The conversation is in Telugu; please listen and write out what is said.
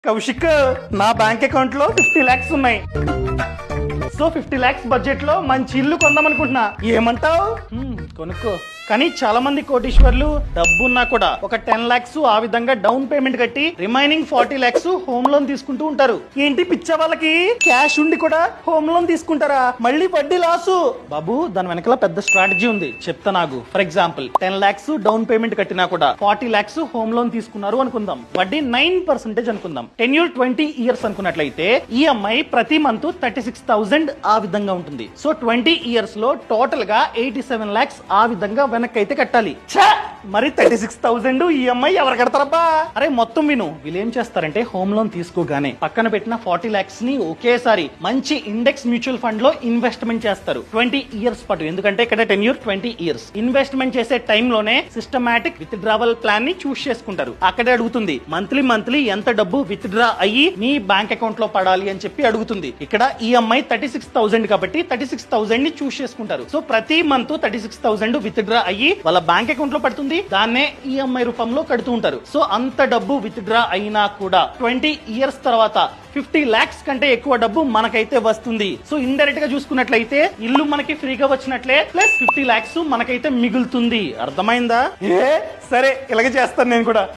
కౌశిక్, నా బ్యాంక్ అకౌంట్ లో 50 lakhs ఉన్నాయి. సో 50 lakhs బడ్జెట్ లో మంచి ఇల్లు కొందాం అనుకుంటున్నా. ఏమంటావు? కొనుక్కో. కానీ చాలా మంది కోటీశ్వర్లు డబ్బున్నా కూడా ఒక 10 lakhs ఆ విధంగా డౌన్ పేమెంట్ కట్టి రిమైనింగ్ 40 lakhs హోమ్ లోన్ తీసుకుంటూ ఉంటారు. ఏంటి పిచ్చ వాళ్ళకి క్యాష్ ఉండి కూడా హోమ్ లోన్ తీసుకుంటారా? మళ్ళీ వడ్డీ లాసు. బాబు, దాని వెనకాల పెద్ద స్ట్రాటజీ ఉంది, చెప్తా నాకు. For example 10 lakhs down payment కట్టినా కూడా 40 lakhs హోమ్ లోన్ తీసుకున్నారు అనుకుందాం. వడ్డీ 9% అనుకుందాం. టెన్యూర్ 20 years అనుకున్నట్లయితే ఈఎంఐ ప్రతి మంత్ 36,000 ఆ విధంగా ఉంటుంది. సో 20 years లో టోటల్ గా 87 lakhs ఆ విధంగా వెనక్కి అయితే కట్టాలి. మరి 36,000 ఈఎంఐ ఎవరు కడతారబ్బా? అరే మొత్తం విను. వీళ్ళు ఏం చేస్తారంటే హోమ్ లోన్ తీసుకోగానే పక్కన పెట్టిన 40 lakhs ని ఒకేసారి మంచి ఇండెక్స్ మ్యూచువల్ ఫండ్ లో ఇన్వెస్ట్మెంట్ చేస్తారు 20 years పాటు. ఎందుకంటే ఇక్కడ టెన్యూర్ 20 years. ఇన్వెస్ట్మెంట్ చేసే టైంలోనే సిస్టమాటిక్ విత్ డ్రావల్ ప్లాన్ ని చూస్ చేసుకుంటారు. అక్కడే అడుగుతుంది మంత్లీ ఎంత డబ్బు విత్ డ్రా అయ్యి నీ బ్యాంక్ అకౌంట్ లో పడాలి అని చెప్పి అడుగుతుంది. ఇక్కడ ఈఎంఐ 36,000 కాబట్టి 36,000 ని చూస్ చేసుకుంటారు. సో ప్రతి మంత్ 36,000 విత్ డ్రా అయ్యి వాళ్ళ బ్యాంక్ అకౌంట్ లో పడుతుంది. దాన్నే ఈఎంఐ రూపంలో కడుతూ ఉంటారు. సో అంత డబ్బు విత్ డ్రా అయినా కూడా 20 years తర్వాత 50 lakhs కంటే ఎక్కువ డబ్బు మనకైతే వస్తుంది. సో ఇండైరెక్ట్ గా చూసుకున్నట్లయితే ఇల్లు మనకి ఫ్రీగా వచ్చినట్లే, ప్లస్ 50 lakhs మనకైతే మిగులుతుంది. అర్థమైందా? సరే, ఇలాగే చేస్తాను నేను కూడా.